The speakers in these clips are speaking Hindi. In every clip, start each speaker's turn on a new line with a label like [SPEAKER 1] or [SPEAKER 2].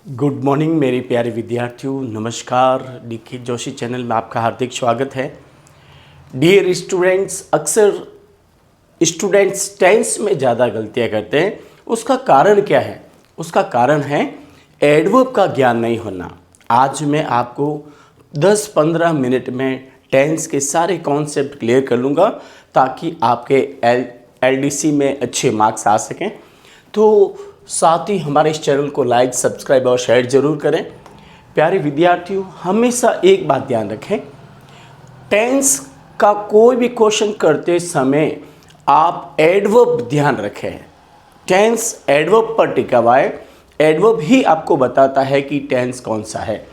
[SPEAKER 1] गुड मॉर्निंग मेरे प्यारे विद्यार्थियों, नमस्कार। निखिल जोशी चैनल में आपका हार्दिक स्वागत है। डियर स्टूडेंट्स, अक्सर स्टूडेंट्स टेंस में ज़्यादा गलतियां करते हैं। उसका कारण क्या है? उसका कारण है एडवर्ब का ज्ञान नहीं होना। आज मैं आपको 10-15 मिनट में टेंस के सारे कॉन्सेप्ट क्लियर कर लूँगा ताकि आपके एलडीसी में अच्छे मार्क्स आ सकें। तो साथ ही हमारे इस चैनल को लाइक, सब्सक्राइब और शेयर जरूर करें। प्यारे विद्यार्थियों, हमेशा एक बात ध्यान रखें, टेंस का कोई भी क्वेश्चन करते समय आप एडवर्ब ध्यान रखें। टेंस एडवर्ब पर टिका हुआ है, एडवर्ब ही आपको बताता है कि टेंस कौन सा है।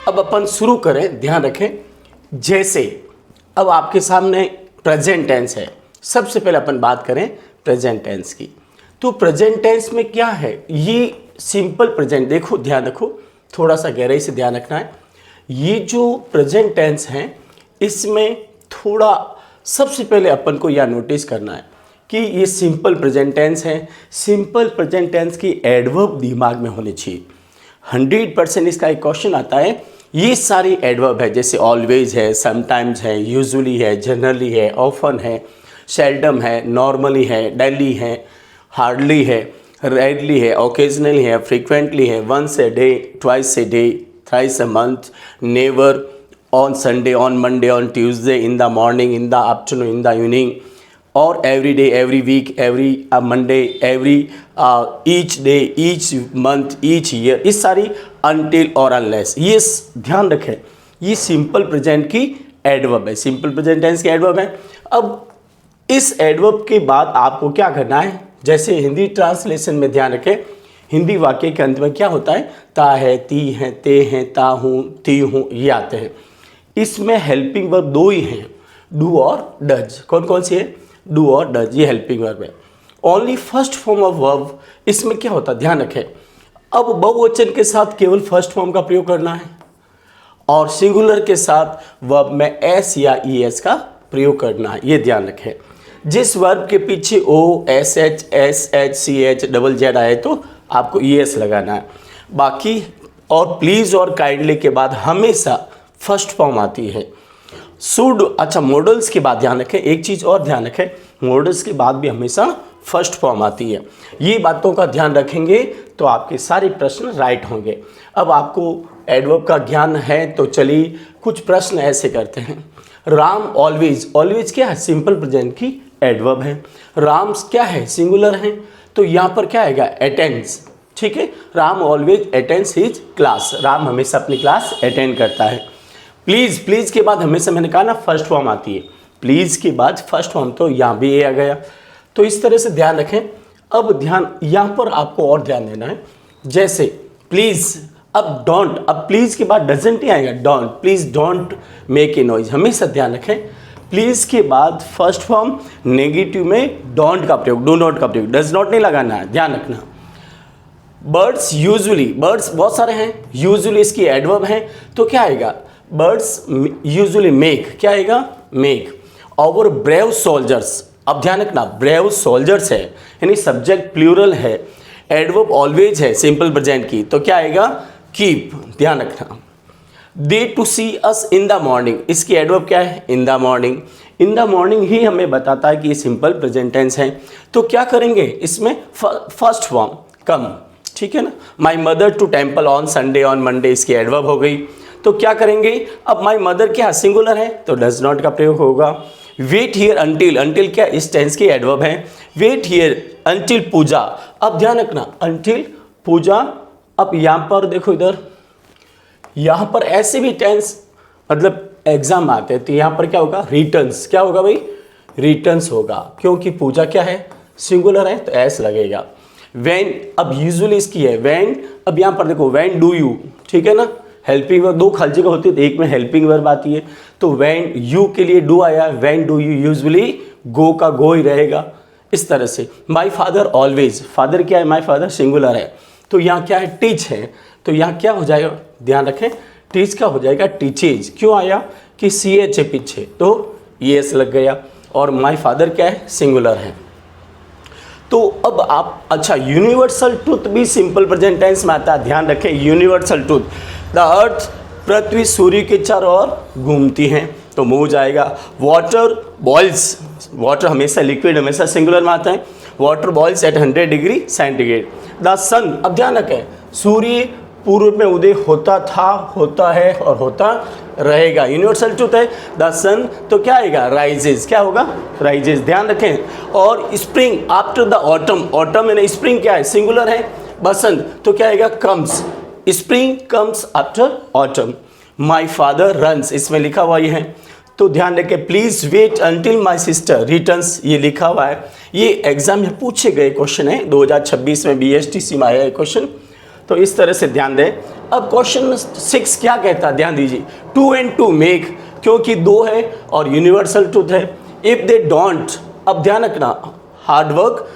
[SPEAKER 1] अब अपन शुरू करें, ध्यान रखें। जैसे अब आपके सामने प्रेजेंट टेंस है। सबसे पहले अपन बात करें प्रेजेंट टेंस की। तो प्रेजेंट टेंस में क्या है? ये सिंपल प्रेजेंट, देखो ध्यान रखो, थोड़ा सा गहराई से ध्यान रखना है। ये जो प्रेजेंट टेंस है इसमें थोड़ा सबसे पहले अपन को यह नोटिस करना है कि ये सिंपल प्रेजेंट टेंस है। सिंपल प्रेजेंट टेंस की एडवर्ब दिमाग में होनी चाहिए। 100% इसका एक क्वेश्चन आता है। ये सारी एडवर्ब है, जैसे ऑलवेज है, समटाइम्स है, यूजुअली है, जनरली है, ऑफन है, सेल्डम है, नॉर्मली है, डेली है, हार्डली है, रेयरली है, ओकेजनली है, फ्रीक्वेंटली है, once a day, twice a day, thrice a month, never, on Sunday, on Monday, on Tuesday, in the morning, in the afternoon, in the evening, और every day, every week, every Monday, every each day, each month, each year, इस सारी अनटिल और अनलेस, ये ध्यान रखें। ये सिंपल प्रेजेंट की एडवर्ब है, सिंपल प्रेजेंट टेंस की एडवर्ब है। अब इस एडवर्ब के बाद आपको क्या करना है? जैसे हिंदी ट्रांसलेशन में ध्यान रखें, हिंदी वाक्य के अंत में क्या होता है? ता है, ती है, ते हैं, ता हूँ, ती हूँ, ये आते हैं। इसमें हेल्पिंग वर्ब दो ही हैं, डू और डज। कौन कौन सी है? डू और डज, ये हेल्पिंग वर्ब है। Only first form of verb इसमें क्या होता है? ध्यान रखें। अब बहुवचन के साथ केवल फर्स्ट फॉर्म का प्रयोग करना है और सिंगुलर के साथ वर्ब में एस या ई एस का प्रयोग करना है, ये ध्यान रखें। जिस वर्ब के पीछे O, S H, S H, C H, double Z आए तो आपको ई एस लगाना है। बाकी और प्लीज़ और काइंडली के बाद हमेशा फर्स्ट फॉर्म आती है। शुड, अच्छा मॉडल्स के बाद ध्यान रखें, एक चीज़ और ध्यान रखें, मॉडल्स के बाद भी हमेशा फर्स्ट फॉर्म आती है। ये बातों का ध्यान रखेंगे तो आपके सारे प्रश्न राइट होंगे। अब आपको एडवर्ब का ज्ञान है तो चलिए कुछ प्रश्न ऐसे करते हैं। राम ऑलवेज, ऑलवेज क्या है? सिंपल प्रेजेंट की एडवर्ब है। राम्स क्या है? सिंगुलर है, तो यहाँ पर क्या आएगा? अटेंड्स। ठीक है, Ram always attends his class, Ram हमेशा अपनी क्लास अटेंड करता है। प्लीज़, प्लीज़ के बाद हमेशा मैंने कहा ना फर्स्ट फॉर्म आती है, प्लीज़ के बाद फर्स्ट फॉर्म, तो यहाँ भी ये आ गया। तो इस तरह से ध्यान रखें। अब ध्यान यहाँ पर आपको और ध्यान देना है, जैसे प्लीज़, अब डोंट, अब प्लीज़ के बाद डजंट ही आएगा, don't, please don't make a noise, हमेशा ध्यान रखें। प्लीज़ के बाद फर्स्ट फॉर्म, नेगेटिव में डोंट का प्रयोग, डू नॉट का प्रयोग, डज नॉट नहीं लगाना है, ध्यान रखना। बर्ड्स यूजुअली, बर्ड्स बहुत सारे हैं, यूजुअली इसकी एडवर्ब है, तो क्या आएगा? बर्ड्स यूजुअली मेक, क्या आएगा? मेक। और ब्रेव सोल्जर्स, अब ध्यान रखना, ब्रेव सोल्जर्स है यानी सब्जेक्ट प्लूरल है, एडवर्ब ऑलवेज है सिंपल प्रेजेंट की, तो क्या आएगा? कीप, ध्यान रखना। They to see us in the morning, इसकी एडवर्ब क्या है? In the morning. In the morning ही हमें बताता है कि ये सिंपल प्रेजेंट टेंस है, तो क्या करेंगे इसमें? फर्स्ट फॉर्म कम, ठीक है ना। My mother to temple on Sunday, on Monday, इसकी एडवर्ब हो गई, तो क्या करेंगे? अब माई मदर क्या सिंगुलर है, तो डज नॉट का प्रयोग होगा। वेट हियर अंटिल, अंटिल क्या इस टेंस की एडवर्ब है। वेट हियर अंटिल पूजा, अब ध्यान रखना, अंटिल पूजा। अब यहाँ पर देखो, इधर यहाँ पर ऐसे भी टेंस मतलब एग्जाम आते हैं, तो यहाँ पर क्या होगा? रिटर्न्स, क्या होगा भाई? रिटर्न्स होगा, क्योंकि पूजा क्या है? सिंगुलर है, तो एस लगेगा। व्हेन, अब यूजुअली इसकी है व्हेन, अब यहाँ पर देखो व्हेन डू यू, ठीक है ना, हेल्पिंग वर्ब, दो खल जगह होती है, तो एक में हेल्पिंग वर्ब आती है, तो व्हेन यू के लिए डू आया, व्हेन डू यू, यूजुअली गो का गो ही रहेगा, इस तरह से। माई फादर ऑलवेज, फादर क्या है? माई फादर सिंगुलर है, तो यहाँ क्या है? टीच है, तो यहाँ क्या हो जाएगा? ध्यान रखें, टीच का हो जाएगा टीचेज। क्यों आया? कि सी एच है पीछे, तो ये एस लग गया। और माई फादर क्या है? सिंगुलर है। तो अब आप अच्छा यूनिवर्सल ट्रूथ भी सिंपल प्रेजेंट टेंस में आता है, ध्यान रखें यूनिवर्सल ट्रूथ। द अर्थ पृथ्वी सूर्य के चारों ओर घूमती हैं, तो मुंह हो जाएगा। वाटर बॉइल्स, वाटर हमेशा लिक्विड हमेशा सिंगुलर में आता है, water boils at 100 degree centigrade. The sun, अब ध्यान रखें सूर्य पूर्व में उदय होता था, होता है और होता रहेगा, यूनिवर्सल ट्रूथ है। द सन तो क्या आएगा, राइजेज, क्या होगा, राइजेज, ध्यान रखें। और spring after the autumn, autumn यानी स्प्रिंग क्या है, सिंगुलर है। बसंत तो क्या आएगा, comes, spring comes after autumn. My father runs, इसमें लिखा हुआ ये है, तो ध्यान रखें। Please wait until my sister returns, ये लिखा हुआ है। ये एग्जाम में पूछे गए क्वेश्चन है, 2026 में BSTC में आया है क्वेश्चन, तो इस तरह से ध्यान दें। अब क्वेश्चन 6 क्या कहता है, ध्यान दीजिए। 2 and 2 मेक, क्योंकि 2 है और यूनिवर्सल ट्रूथ है। इफ दे डोंट, अब ध्यान रखना, hard work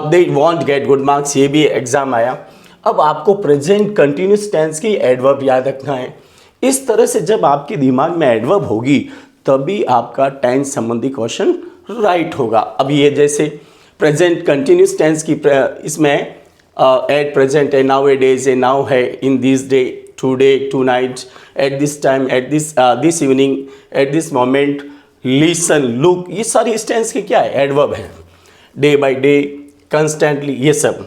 [SPEAKER 1] they want get good marks, ये भी एग्जाम आया। अब आपको प्रेजेंट कंटिन्यूस टेंस की एडवर्ब याद रखना है। इस तरह से जब आपके दिमाग में एडवर्ब होगी तभी आपका टेंस संबंधी क्वेश्चन राइट होगा। अब ये जैसे प्रेजेंट कंटिन्यूस टेंस की इसमें एट प्रेजेंट है, नाउ ए डेज है, नाउ है, in this day, today, tonight, at this time, at this evening, at this moment, listen, look, ये सारी इस टेंस के क्या है, एडवर्ब है। डे बाय डे, कंस्टेंटली, ये सब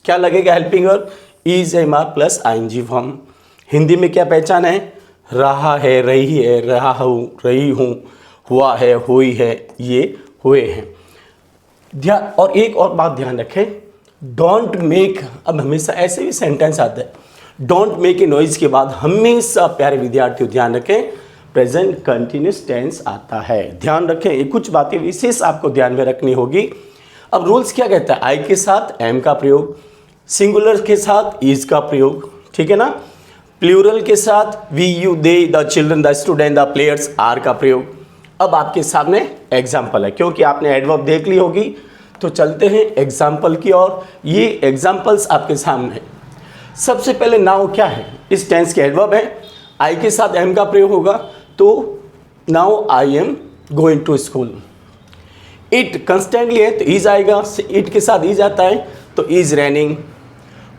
[SPEAKER 1] क्या लगेगा, helping verb, is am plus ING form. Hindi में क्या पहचान है, रहा है, रही है, रहा हूँ, रही हूँ, हुआ है, हुई है, ये हुए हैं। ध्यान, और एक और बात ध्यान रखें, डोंट मेक, अब हमेशा ऐसे भी सेंटेंस आते हैं, डोंट मेक ए नॉइज के बाद हमेशा प्यारे विद्यार्थियों ध्यान रखें प्रेजेंट कंटिन्यूस टेंस आता है। ध्यान रखें, ये कुछ बातें विशेष आपको ध्यान में रखनी होगी। अब रूल्स क्या कहता है, आई के साथ एम का प्रयोग, सिंगुलर के साथ इज का प्रयोग, ठीक है ना, प्लूरल के साथ we, you, they, the children, the student, the players, are का प्रयोग। अब आपके सामने एग्जाम्पल है, क्योंकि आपने एडवर्ब देख ली होगी, तो चलते हैं एग्जाम्पल की ओर। ये एग्जाम्पल्स आपके सामने हैं। सबसे पहले नाउ क्या है, इस टेंस के एडवर्ब है, आई के साथ एम का प्रयोग होगा, तो now I am going to school. It constantly है तो इज आएगा, इट के साथ इज आता है तो is raining.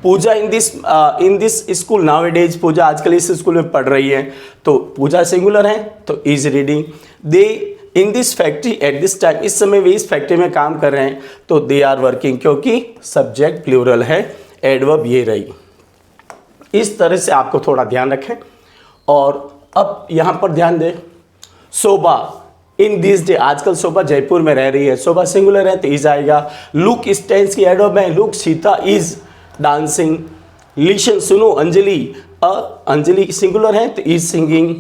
[SPEAKER 1] Pooja in this school nowadays, Pooja आजकल इस स्कूल में पढ़ रही है, तो पूजा सिंगुलर है तो is reading. They in this factory eight this time, इस समय वे इस फैक्ट्री में काम कर रहे हैं, तो दे आर वर्किंग, क्योंकि सब्जेक्ट प्लूरल है, एडवर्ब ये रही। इस तरह से आपको थोड़ा ध्यान रखें। और अब यहाँ पर ध्यान दें, शोभा इन दिस डे, आजकल शोभा जयपुर में रह रही है, शोभा सिंगुलर है तो इज आएगा। लुक इस टेंस की एडवर्ब है, look Sita is dancing. Listen सुनो अंजलि, अंजलि सिंगुलर है तो इज सिंगिंग,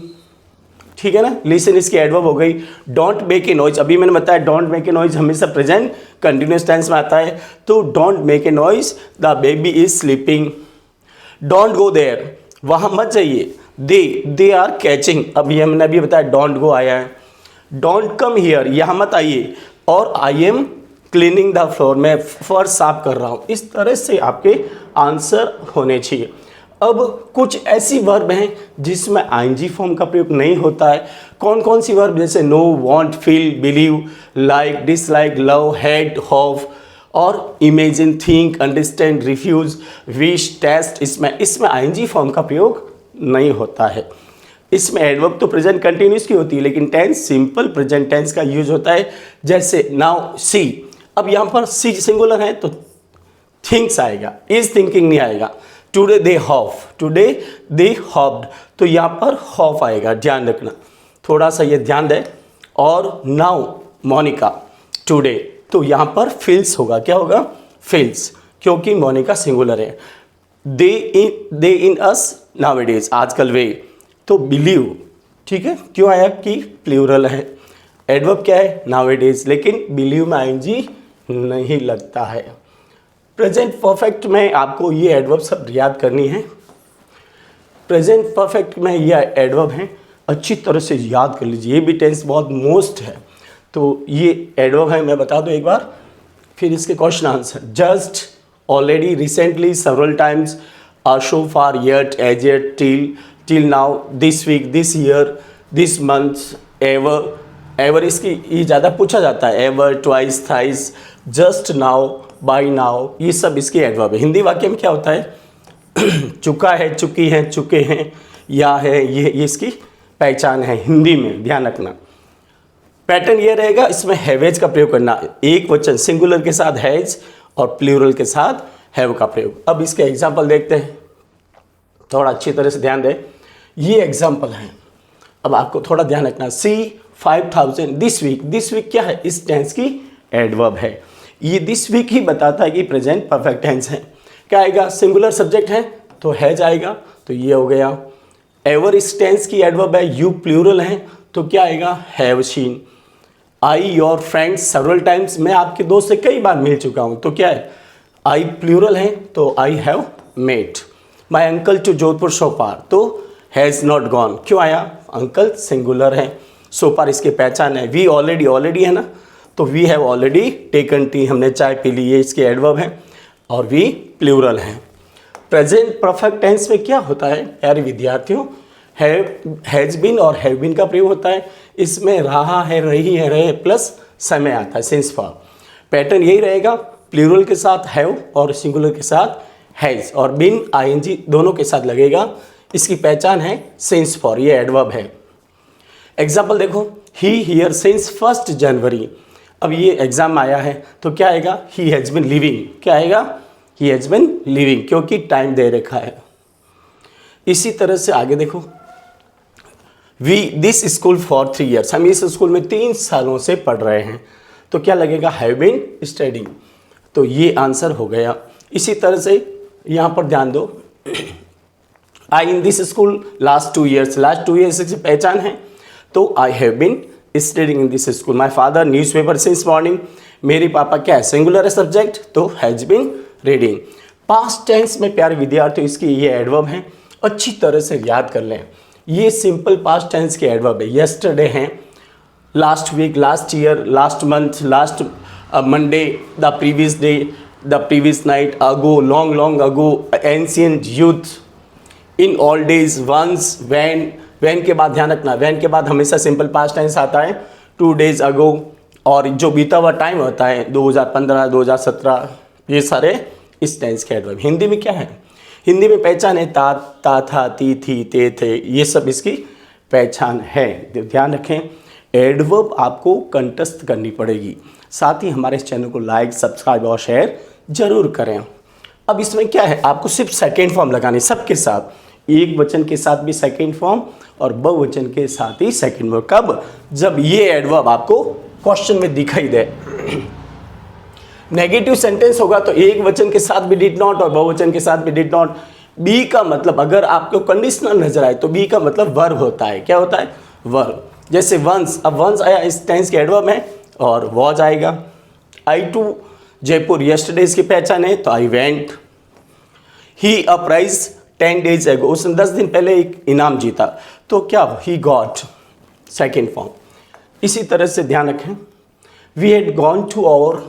[SPEAKER 1] ठीक है ना, लिसन इसकी एडवर्ब हो गई। डोंट मेक ए नॉइज, अभी मैंने बताया डोंट मेक ए नॉइज हमेशा प्रेजेंट कंटिन्यूस टेंस में आता है, तो don't make a noise, the baby is sleeping. Don't go there, वहाँ मत जाइए, दे आर कैचिंग, अभी हमने अभी बताया डोंट गो आया है। डोंट कम हियर, यहाँ मत आइए, और I am cleaning the floor, मैं फर्श साफ कर रहा हूँ। इस तरह से आपके आंसर होने चाहिए। अब कुछ ऐसी वर्ब हैं जिसमें ING फॉर्म का प्रयोग नहीं होता है। कौन कौन सी वर्ब, जैसे know, want, feel, believe, like, dislike, love, hate, hope, और imagine, think, understand, refuse, wish, taste, इसमें ING फॉर्म का प्रयोग नहीं होता है। इसमें एडवर्ब तो प्रेजेंट कंटिन्यूस की होती है, लेकिन टेंस सिंपल प्रेजेंट टेंस का यूज होता है। जैसे नाउ सी, अब यहाँ पर सी सिंगुलर है तो थिंक्स आएगा, इज थिंकिंग नहीं आएगा। Today they hop, today they hopped, तो यहाँ पर हॉफ आएगा, ध्यान रखना, थोड़ा सा ये ध्यान दें। और नाउ मोनिका टुडे, तो यहाँ पर फील्स होगा, क्या होगा, फील्स, क्योंकि मोनिका सिंगुलर है। दे इन अस नाउअडेज, आजकल वे, तो बिलीव, ठीक है, क्यों आया कि प्लूरल है। एडवर्ब क्या है, नाउअडेज, लेकिन बिलीव में ING नहीं लगता है। प्रेजेंट परफेक्ट में आपको ये एडवर्ब सब याद करनी है। प्रेजेंट परफेक्ट में ये एडवर्ब हैं, अच्छी तरह से याद कर लीजिए, ये भी टेंस बहुत मोस्ट है, तो ये एडवर्ब है, मैं बता दूं एक बार, फिर इसके question answer. Just, already, recently, several times, so far, yet, as yet, till now, this week, this year, this month, ever, ever इसकी ये ज़्यादा पूछा जाता है, ever, twice, thrice, just now, by now, ये सब इसके एडवर्ब है। हिंदी वाक्य में क्या होता है? चुका है, चुकी है, चुके हैं, या है, ये इसकी पहचान है हिंदी में, ध्यान रखना। पैटर्न ये रहेगा, इसमें हैवेज का प्रयोग करना, एक वचन सिंगुलर के साथ हैज और प्लूरल के साथ हैव का प्रयोग। अब इसके एग्जाम्पल देखते हैं, थोड़ा अच्छी तरह से ध्यान दें। ये एग्जाम्पल है, अब आपको थोड़ा ध्यान रखना। सी 5000 दिस वीक, दिस वीक क्या है? इस टेंस की एडवर्ब है। ये दिस वीक ही बताता है कि प्रेजेंट परफेक्ट टेंस है। क्या आएगा? सिंगुलर सब्जेक्ट है तो हैज आएगा, तो ये हो गया। एवर इस टेंस की एडवर्ब है, यू प्लूरल है तो क्या आएगा? Have seen. I your friends several times, मैं आपके दोस्त से कई बार मिल चुका हूँ, तो क्या है? आई प्लूरल है तो I have met. My uncle to Jodhpur so far, तो हैज़ नॉट गॉन, क्यों आया? अंकल सिंगुलर है, सो पार इसकी पहचान है। वी ऑलरेडी, ऑलरेडी है ना, तो we have already taken tea, हमने चाय पी ली, ये इसके एडवर्ब है। और वी प्लूरल है। प्रेजेंट परफेक्ट टेंस में क्या होता है प्यारे विद्यार्थियों? हैज बीन और हैव बीन का प्रयोग होता है। इसमें रहा है, रही है, रहे प्लस समय आता है, सिंस फॉर। पैटर्न यही रहेगा, प्लूरल के साथ हैव और सिंगुलर के साथ हैज, और बीन आईएनजी दोनों के साथ लगेगा। इसकी पहचान है सिंस फॉर, ये एडवर्ब है। एग्जाम्पल देखो, ही हियर सिंस 1 जनवरी। अब ये एग्जाम आया है तो क्या आएगा? ही हैज़ बिन लिविंग, क्या आएगा? ही हैज़ बिन लिविंग, क्योंकि टाइम दे रखा है। इसी तरह से आगे देखो, we this school for 3 years, हम इस स्कूल में 3 सालों से पढ़ रहे हैं, तो क्या लगेगा? हैव बीन स्टडिंग, तो ये आंसर हो गया। इसी तरह से यहाँ पर ध्यान दो, I in this school last 2 years, last 2 years की पहचान है तो I have been studying in this school. My father newspaper since morning, मेरे पापा क्या है? सिंगुलर है सब्जेक्ट तो has been reading. Past tense में प्यारे विद्यार्थियों इसकी ये एडवर्ब है, अच्छी तरह से याद कर लें। ये सिंपल पास्ट टेंस के एडवर्ब है। यस्टरडे हैं, last week, last year, last month, last Monday, the previous day, the previous night, ago, long long ago, ancient youth, in ऑल डेज, वंस, वैन। वैन के बाद ध्यान रखना, वैन के बाद हमेशा सिंपल पास्ट टेंस आता है, 2 days अगो, और जो बीता हुआ टाइम होता है 2015, 2017, ये सारे इस टेंस के एडवर्ब। हिंदी में क्या है? हिंदी में पहचान है ता, था, ती, थी, ते, थे, ये सब इसकी पहचान है। ध्यान रखें, एडवर्ब आपको कंठस्थ करनी पड़ेगी। साथ ही हमारे इस चैनल को लाइक, सब्सक्राइब और शेयर जरूर करें। अब इसमें क्या है? आपको सिर्फ सेकेंड फॉर्म लगानी, सबके साथ, एक वचन के साथ भी सेकेंड फॉर्म और बहुवचन के साथ ही सेकेंड फॉर्म। कब? जब ये एडवर्ब आपको क्वेश्चन में दिखाई दे। नेगेटिव सेंटेंस होगा तो एक वचन के साथ भी डिड नॉट और बहुवचन के साथ भी डिड नॉट। बी का मतलब अगर आपको कंडीशनल नजर आए तो बी का मतलब वर्ब होता है। क्या होता है? वर्ब। जैसे वंस, अब वंस आया इस टेंस के एडवर्ब है और वॉज आएगा। आई टू जयपुर यस्टरडे की पहचान है तो I went. He a prize 10 days ago, उसने 10 दिन पहले एक इनाम जीता तो क्या? He got, second form. इसी तरह से ध्यान रखें, we had gone to our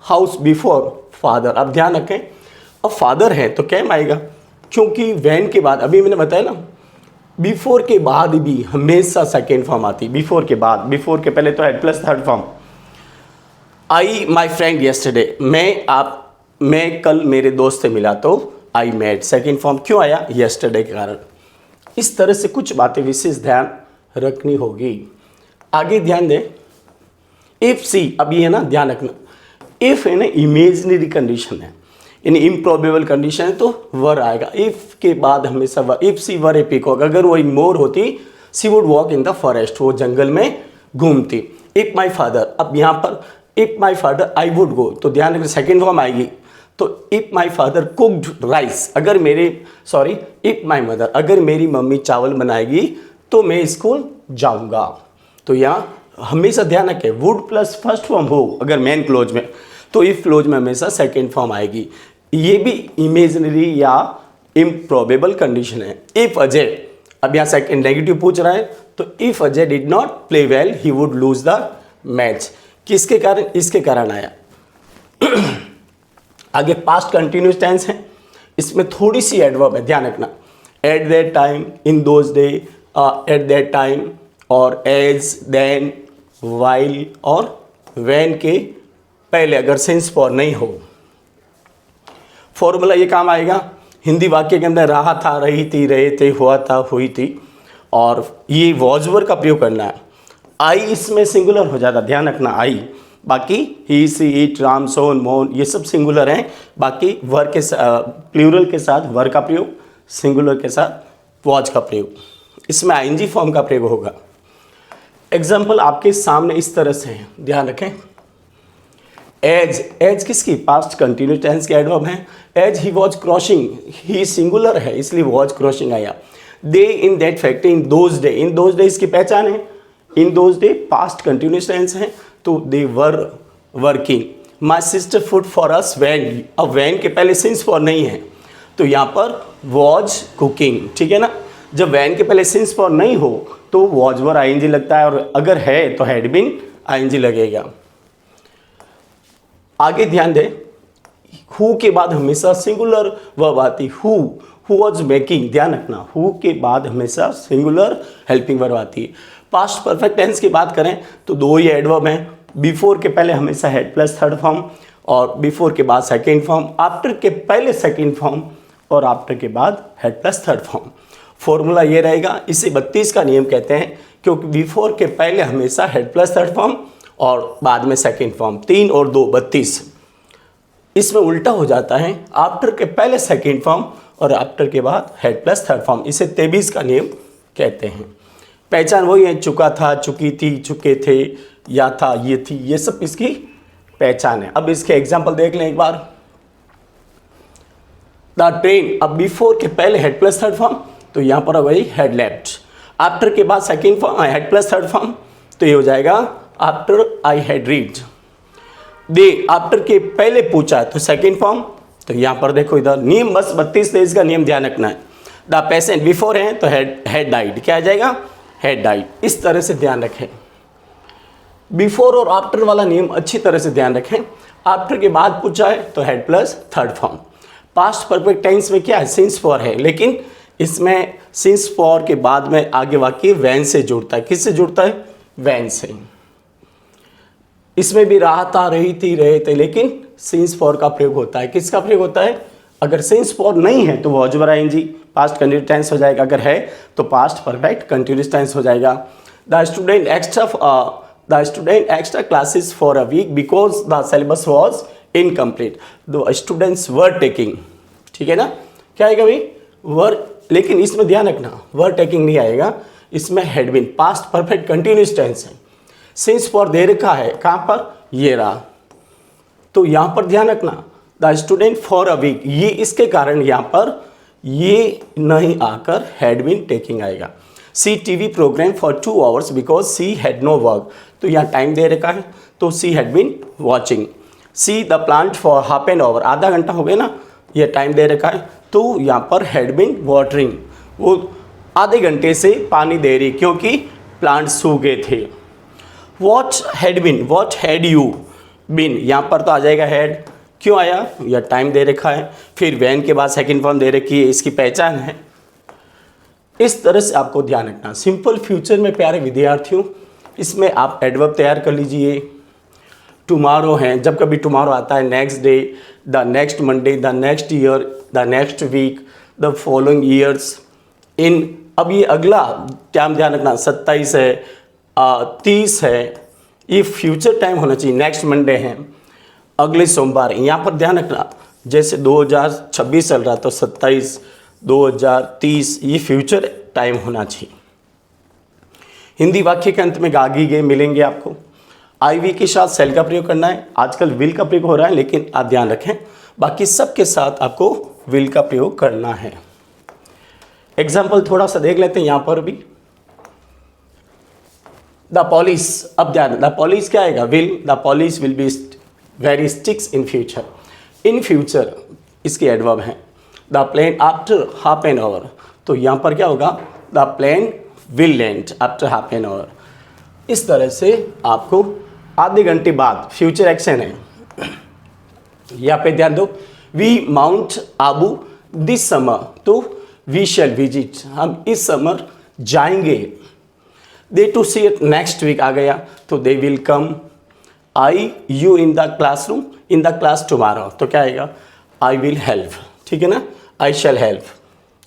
[SPEAKER 1] house before father. अब ध्यान रखें, अब फादर है तो कैम आएगा, क्योंकि वैन के बाद, अभी मैंने बताया ना, बिफोर के बाद भी हमेशा सेकेंड फॉर्म आती। बिफोर के बाद, बिफोर के पहले तो had plus third form. I my friend yesterday, मैं कल मेरे दोस्त से मिला तो आई मेट, सेकेंड फॉर्म क्यों आया? येस्टरडे के कारण। इस तरह से कुछ बातें विशेष ध्यान रखनी होगी। आगे ध्यान दें, इफ सी, अब ये है ना, ध्यान रखना, इफ है ना इमेजिनरी कंडीशन है, इन इम्प्रॉबेबल कंडीशन है तो वर आएगा। इफ के बाद हमेशा वर। If C were A peacock, अगर वो मोर होती, she would walk in the forest, वो जंगल में घूमती। इफ माई फादर, अब यहाँ पर if my father I would go, तो ध्यान रखना सेकेंड फॉर्म आएगी। तो if my father cooked rice, अगर इफ माई मदर, अगर मेरी मम्मी चावल बनाएगी तो मैं स्कूल जाऊंगा। तो यहाँ हमेशा ध्यान रखें, वुड प्लस फर्स्ट फॉर्म हो अगर मेन क्लोज में, तो इफ क्लोज में हमेशा सेकेंड फॉर्म आएगी। ये भी इमेजिनरी या इम्प्रॉबेबल कंडीशन है। इफ अजय, अब यहाँ सेकेंड नेगेटिव पूछ रहा है तो if Ajay did not play well he would lose the match. किसके कारण? इसके कारण आया। आगे पास्ट कंटिन्यूस टेंस है, इसमें थोड़ी सी एडवर्ब है, ध्यान रखना। At that time, in those day, at that time, और एज, देन, वाइल और व्हेन के पहले अगर सेंस फॉर नहीं हो, फॉर्मूला ये काम आएगा। हिंदी वाक्य के अंदर रहा था, रही थी, रहे थे, हुआ था, हुई थी, और ये वॉज वर्ब का प्रयोग करना है। आई इसमें सिंगुलर हो जाता, ध्यान रखना आई। बाकी ही, सी, इट, राम, सोन, मोहन ये सब सिंगुलर हैं। बाकी वर्ब के प्लूरल के साथ वर्ब का प्रयोग, सिंगुलर के साथ वॉज का प्रयोग। इसमें आईएनजी फॉर्म का प्रयोग होगा। एग्जाम्पल आपके सामने इस तरह से है, ध्यान रखें। एज, एज किसकी? पास्ट कंटिन्यूस टेंस के एडवर्ब है। As he was crossing, he singular है इसलिए वॉज क्रॉसिंग आया। They in that factory, in those day, in those day इसकी पहचान है। In those day past continuous tense है तो they were working. My sister food for us when, अब वैन के पहले सिंस फॉर नहीं है तो यहाँ पर वॉज कुकिंग, ठीक है ना। जब वैन के पहले सिंस फॉर नहीं हो तो वॉज वर आईएनजी लगता है, और अगर है तो हैड बीन आईएनजी लगेगा। आगे ध्यान दें, हु के बाद हमेशा सिंगुलर वर्ब आती। हु वॉज मेकिंग, ध्यान रखना, हु के बाद हमेशा सिंगुलर हेल्पिंग वर्ब आती है। पास्ट परफेक्ट टेंस की बात करें तो दो ही एडवर्ब हैं। बिफोर के पहले हमेशा हेड प्लस थर्ड फॉर्म, और बिफोर के बाद सेकेंड फॉर्म, आफ्टर के पहले सेकेंड फॉर्म, और आफ्टर के बाद head plus third form. Formula ये रहेगा, इसे 32 का नियम कहते हैं, क्योंकि बिफोर के पहले हमेशा हेड प्लस थर्ड फॉर्म और बाद में सेकेंड फॉर्म। 3 और 2 32। इसमें उल्टा हो जाता है, आफ्टर के पहले सेकेंड फॉर्म और आफ्टर के बाद हेड प्लस थर्ड फॉर्म। इसे 23 का नियम कहते हैं। पहचान वही है, चुका था, चुकी थी, चुके थे, या था, ये थी, ये सब इसकी पहचान है। अब इसके एग्जाम्पल देख लें एक बार। द ट्रेन, अब बिफोर के पहले हेड प्लस थर्ड फॉर्म तो यहाँ पर वही हेड लेफ्ट, आफ्टर के बाद second form head plus third form तो ये हो जाएगा after I had read. They, after के पहले पूछा तो सेकेंड फॉर्म, तो यहाँ पर देखो इधर नियम बस 32 से इसका नियम ध्यान रखना है। द पेशेंट बिफोर है तो हेड डाइड, क्या आ जाएगा? Head died. इस तरह से ध्यान रखें, बिफोर और आफ्टर वाला नियम अच्छी तरह से ध्यान रखें। आफ्टर के बाद पूछा है तो had plus third form. Past perfect tense में क्या है? सिंस फॉर है, लेकिन इसमें सिंस फॉर के बाद में आगे वाक्य वैन से जुड़ता है। किससे जुड़ता है? वैन से। इसमें भी रहा था, रही थी, रहे थे, लेकिन सिंस फॉर का प्रयोग होता है। किसका प्रयोग होता है? अगर सिंस फॉर नहीं है तो was were ING past continuous tense हो जाएगा, अगर है तो पास्ट परफेक्ट कंटिन्यूस टेंस हो जाएगा। The student extra classes for a week because the syllabus was incomplete. The students were taking, ठीक है ना। क्या आएगा भाई? वर, लेकिन इसमें ध्यान रखना वर टेकिंग नहीं आएगा, इसमें had been past perfect continuous tense है। सिंस फॉर दे रखा है, कहाँ पर? ये रहा, तो यहाँ पर ध्यान रखना the student for a week, ये इसके कारण यहाँ पर ये नहीं आकर हैड बीन टेकिंग आएगा। She TV programme for 2 hours because she had no work, तो यहाँ टाइम दे रखा है तो she had been watching. She the plant for half an hour, आधा घंटा हो गया ना, ये टाइम दे रखा है तो यहाँ पर हैड बीन वाटरिंग, वो आधे घंटे से पानी दे रही क्योंकि प्लांट सूख गए थे। What had been, what had you been, यहाँ पर तो आ जाएगा हैड, क्यों आया? यह टाइम दे रखा है, फिर वैन के बाद सेकंड फॉर्म दे रखी है, इसकी पहचान है। इस तरह से आपको ध्यान रखना। सिंपल फ्यूचर में प्यारे विद्यार्थियों, इसमें आप एडवर्ब तैयार कर लीजिए। टुमारो है, जब कभी टुमारो आता है, next day, the next Monday, the next year, the next week, the following years, in. अब ये अगला टाइम ध्यान रखना, 27 है, 30 है, ये फ्यूचर टाइम होना चाहिए। नेक्स्ट मंडे है, अगले सोमवार, यहाँ पर ध्यान रखना। जैसे 2026 चल रहा तो 27, 2030, ये फ्यूचर टाइम होना चाहिए। हिंदी वाक्य के अंत में गागी गए मिलेंगे आपको। आई वी के साथ सेल का प्रयोग करना है, आजकल विल का प्रयोग हो रहा है, लेकिन आप ध्यान रखें बाकी सब के साथ आपको विल का प्रयोग करना है। एग्जाम्पल थोड़ा सा देख लेते हैं यहाँ पर भी। द पॉलिस, अब ध्यान, द पॉलिस क्या आएगा? Will, the police will be very strict in future. In future इसकी एडवर्ब है। The plane after half an hour, तो यहाँ पर क्या होगा? The plane will land after half an hour. इस तरह से आपको आधे घंटे बाद फ्यूचर एक्शन है, यहाँ पे ध्यान दो। We Mount Abu this summer, तो वी शैल विजिट, हम इस समर जाएंगे। They to see it next week आ गया तो they will come I you in the classroom, in the class tomorrow, तो क्या आएगा, आई विल हेल्प, ठीक है ना, आई शैल हेल्प,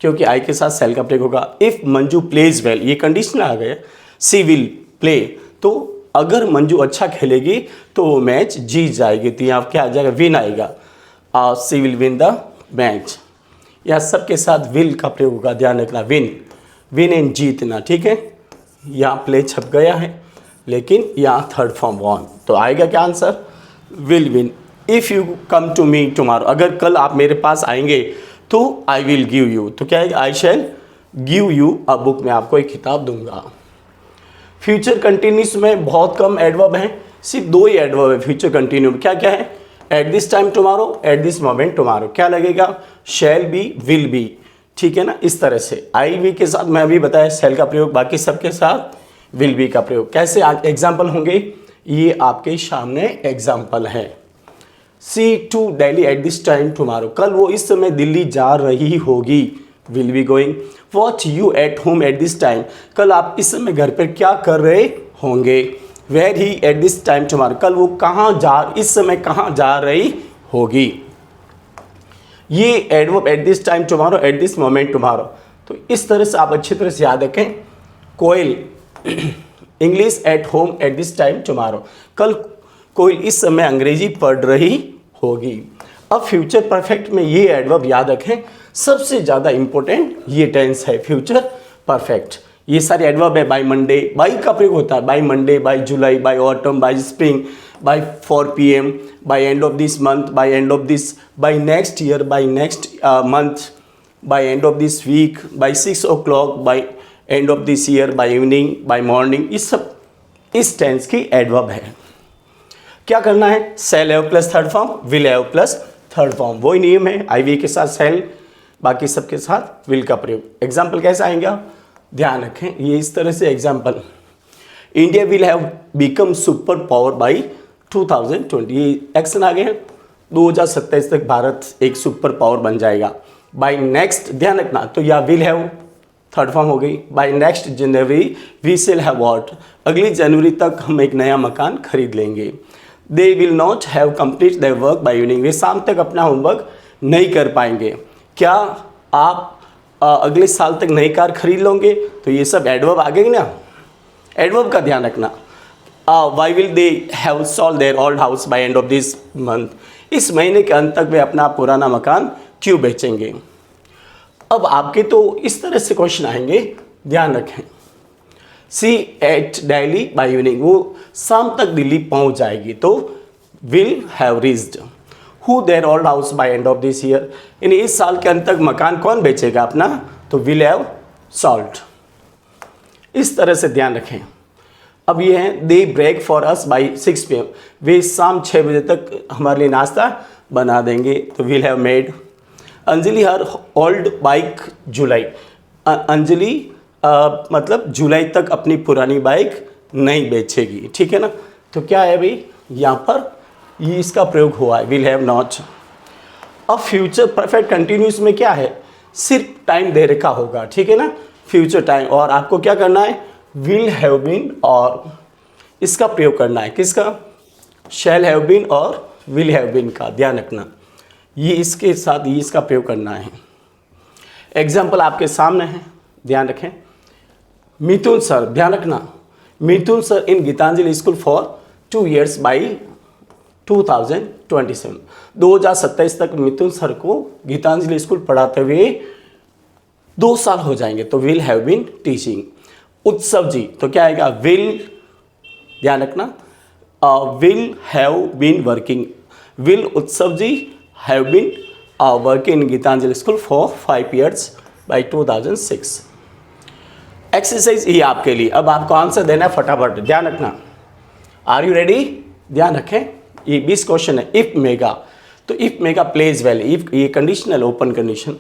[SPEAKER 1] क्योंकि आई के साथ सेल का प्रयोग होगा। इफ़ मंजू प्लेज वेल, ये कंडीशन आ गया, सी विल प्ले, तो अगर मंजू अच्छा खेलेगी तो वो मैच जीत जाएगी, तो यहाँ क्या आ जाएगा, विन आएगा, सी विल विन द मैच। या सबके साथ विल का प्रयोग होगा, ध्यान रखना, विन, विन एंड जीतना, ठीक है। यहाँ प्ले छप गया है, लेकिन यहाँ थर्ड फॉर्म वॉन, तो आएगा क्या answer, will win. If you come to me tomorrow, अगर कल आप मेरे पास आएंगे तो आई विल गिव यू, तो क्या है, I shall give you a book, मैं आपको एक किताब दूंगा। फ्यूचर कंटिन्यूस में बहुत कम एडवर्ब हैं, सिर्फ 2 ही एडवर्ब है फ्यूचर कंटिन्यू में, क्या क्या है, eight this time tomorrow, at this moment tomorrow, क्या लगेगा, शैल बी, विल बी, ठीक है ना। इस तरह से आई वी के साथ मैं अभी बताया शैल का प्रयोग, बाकी सबके साथ विल बी का प्रयोग। कैसे एग्जाम्पल होंगे, ये आपके सामने एग्जाम्पल है। She to Delhi at this time tomorrow, कल वो इस समय दिल्ली जा रही होगी, will be going. What you at home at this time, कल आप इस समय घर पर क्या कर रहे होंगे। Where he at this time tomorrow, कल वो इस समय कहाँ जा रही होगी। ये adverb at this time tomorrow, at this moment tomorrow, तो इस तरह से आप अच्छी तरह से याद रखें। Koyal English at home at this time tomorrow, कल कोयल इस समय अंग्रेजी पढ़ रही होगी। अब फ्यूचर परफेक्ट में ये एडवर्ब याद रखें, सबसे ज़्यादा इंपॉर्टेंट ये टेंस है फ्यूचर परफेक्ट। ये सारे एडवर्ब है, बाय मंडे, बाय का प्रयोग होता है, by Monday, by July, by autumn, by spring, by 4 p.m, by end of this month, by end of this, by next year, by next month, by end of this week, by 6 o'clock, by end of this year, by evening, by morning, इस सब इस टेंस की एडवर्ब है। क्या करना है, shall have plus third form, will have plus third form, वही नियम है, आई वी के साथ shall, बाकी सबके साथ will का प्रयोग। एग्जाम्पल कैसे आएंगे, ध्यान रखें, ये इस तरह से example, India will have become super power by 2020, ये एक्शन आ गए हैं, 2027 तक भारत एक सुपर पावर बन जाएगा। बाय नेक्स्ट, ध्यान रखना, तो या विल हैव थर्ड फॉर्म हो गई। By next January we shall have what, अगली जनवरी तक हम एक नया मकान खरीद लेंगे। They will not have complete their work by evening, वे शाम तक अपना होमवर्क नहीं कर पाएंगे। क्या आप अगले साल तक नई कार खरीद लोगे, तो ये सब एडवर्ब आ गई ना, एडवर्ब का ध्यान रखना। Why will they have sold their old house by end of this month, इस महीने के अंत तक वे अपना पुराना मकान क्यों बेचेंगे। अब आपके तो इस तरह से क्वेश्चन आएंगे, ध्यान रखें। सी एट दिल्ली बाय इवनिंग, वो शाम तक दिल्ली पहुंच जाएगी, तो will have reached. Who there old house by end of this year, यानी इस साल के अंत तक मकान कौन बेचेगा अपना, तो विल हैव सॉल्व्ड। इस तरह से ध्यान रखें। अब ये है, they break for us by 6 PM, वे शाम 6 बजे तक हमारे लिए नाश्ता बना देंगे, तो will have made. Anjali her old bike July, Anjali मतलब जुलाई तक अपनी पुरानी बाइक नहीं बेचेगी, ठीक है ना। तो क्या है भाई, यहाँ पर ये इसका प्रयोग हुआ है, विल हैव नॉट। अब फ्यूचर परफेक्ट कंटिन्यूस में क्या है, सिर्फ टाइम दे रखा होगा, ठीक है ना, फ्यूचर टाइम, और आपको क्या करना है, विल हैव बीन और इसका प्रयोग करना है, किसका, शैल हैव बीन और विल हैव बीन का, ध्यान रखना, ये इसके साथ ये इसका प्रयोग करना है। एग्जाम्पल आपके सामने है, ध्यान रखें। मिथुन सर, ध्यान रखना, Mithun sir in Gitanjali school for 2 years by 2027, 2027 तक मिथुन सर को गीतांजलि स्कूल पढ़ाते हुए 2 साल हो जाएंगे, तो विल हैव बीन टीचिंग। उत्सव जी, तो क्या आएगा, विल, ध्यान रखना, will have been working, will Utsav ji have been working in Gitanjali school for 5 years by 2006। Exercise ये आपके लिए, अब आपको आंसर देना है फटाफट, ध्यान रखना। आर यू रेडी, ध्यान रखें, ये 20 क्वेश्चन है। इफ मेगा, तो if Megha plays well, if ये conditional open condition.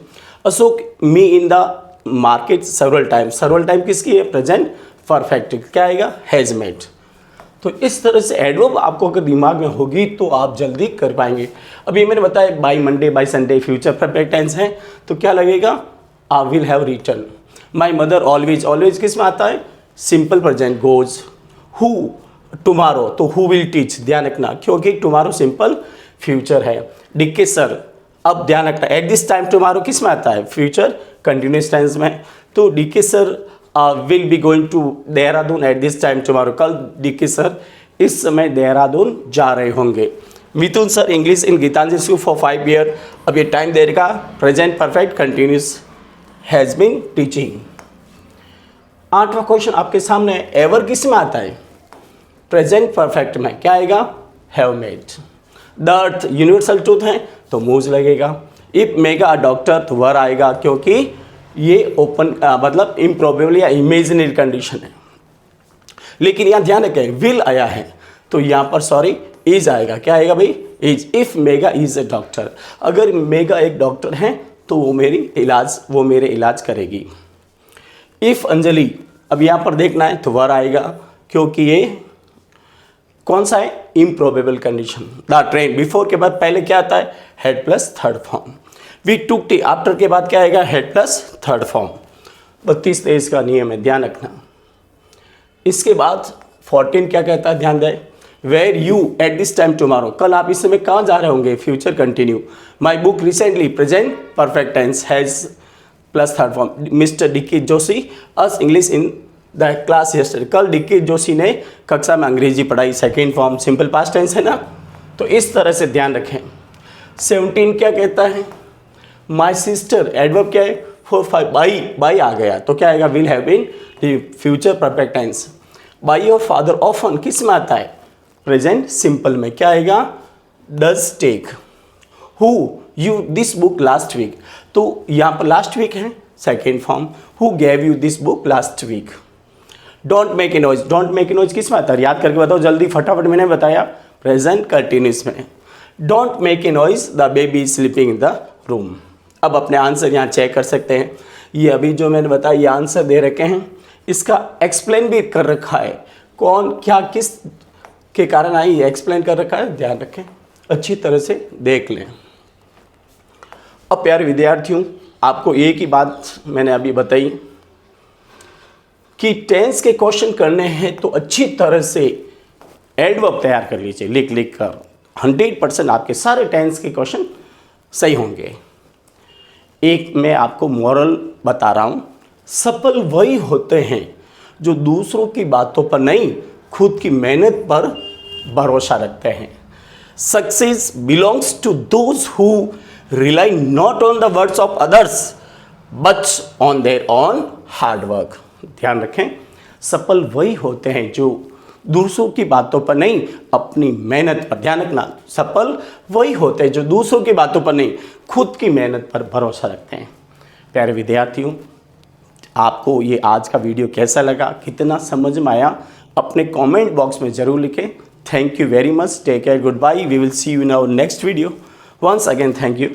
[SPEAKER 1] Ashok me in the market several time, several time किसकी है, प्रेजेंट परफेक्ट, क्या आएगा, हैज मेड। तो इस तरह से एडवर्ब आपको अगर दिमाग में होगी तो आप जल्दी कर पाएंगे। अभी मैंने बताया by Monday, by Sunday future perfect tense है, तो क्या लगेगा, I will have return. My mother always, always किस में आता है, simple present, goes. Who tomorrow, तो हु विल टीच, ध्यान रखना, क्योंकि टुमारो सिंपल फ्यूचर है। डीके सर, अब ध्यान रखना, एट दिस टाइम टुमारो किस में आता है, फ्यूचर कंटिन्यूस टेंस में। तो DK sir will be going to Dehradun at this time tomorrow, कल डीके सर इस समय देहरादून जा रहे होंगे। Mithun sir English in Gitanjali school for 5 year, अब ये टाइम देगा, present perfect continuous has been teaching. 8वां क्वेश्चन आपके सामने, एवर किस में आता है, प्रेजेंट परफेक्ट में, क्या आएगा, have made. The earth universal truth है तो मूव्स लगेगा। इफ मेगा डॉक्टर तो वर आएगा, क्योंकि ये ओपन मतलब इम्प्रोबेबल या इमेजिनरी कंडीशन है। लेकिन यहाँ ध्यान रखें, विल आया है तो यहाँ पर सॉरी इज आएगा, क्या आएगा भाई, is. If mega is a doctor, अगर मेगा एक डॉक्टर है तो वो मेरे इलाज करेगी। इफ अंजलि, अब यहाँ पर देखना है तो वर आएगा, क्योंकि ये कौन सा है, improbable condition. The train, before के बाद पहले क्या आता है, had plus third form. We took tea, after के बाद क्या आएगा, हेड प्लस थर्ड फॉर्म। 32-23 का नियम है, ध्यान रखना। इसके बाद 14 क्या कहता है, ध्यान दें, where you at this time tomorrow, कल आप इस समय कहाँ जा रहे होंगे, future continue. My book recently, present perfect tense has plus third form. Mister DK Joshi us English in the class yesterday, कल डीके जोशी ने कक्षा में अंग्रेजी पढ़ाई, second form, simple past tense है ना, तो इस तरह से ध्यान रखें। 17 क्या कहता है, माई सिस्टर, एडवर्ब क्या है, 4 5, बाई आ गया तो क्या आएगा, will have been, future perfect tense. By your father often किस में आता है, प्रेजेंट सिंपल में, क्या आएगा, does take. Who you this book last week, तो यहाँ पर लास्ट वीक है, second form. Who gave you this book last week. Don't make a noise, don't make a noise किस में आता है, याद करके बताओ जल्दी फटाफट, मैंने बताया प्रेजेंट कंटिन्यूस में। Don't make a noise, the baby is sleeping in the room. अब अपने आंसर यहाँ चेक कर सकते हैं, ये अभी जो मैंने बताया ये आंसर दे रखे हैं, इसका एक्सप्लेन भी कर रखा है, कौन क्या किस के कारण आई ये एक्सप्लेन कर रखा है, ध्यान रखें, अच्छी तरह से देख लें। अब प्यारे विद्यार्थियों, आपको एक ही बात मैंने अभी बताई कि टेंस के क्वेश्चन करने हैं तो अच्छी तरह से एडवर्ब तैयार कर लीजिए, लिख कर 100% आपके सारे टेंस के क्वेश्चन सही होंगे। एक मैं आपको मॉरल बता रहा हूँ, सफल वही होते हैं जो दूसरों की बातों पर नहीं, खुद की मेहनत पर भरोसा रखते हैं। Success belongs to those who rely not on the words of others but on their on hard work. ध्यान रखें, सफल वही होते हैं जो दूसरों की बातों पर नहीं, अपनी मेहनत पर, ध्यान रखना, सफल वही होते हैं जो दूसरों की बातों पर नहीं, खुद की मेहनत पर भरोसा रखते हैं। प्यारे विद्यार्थियों, आपको ये आज का वीडियो कैसा लगा, कितना समझ में आया, अपने कमेंट बॉक्स में ज़रूर लिखें। Thank you very much, take care, goodbye, we will see you in our next video. Once again thank you.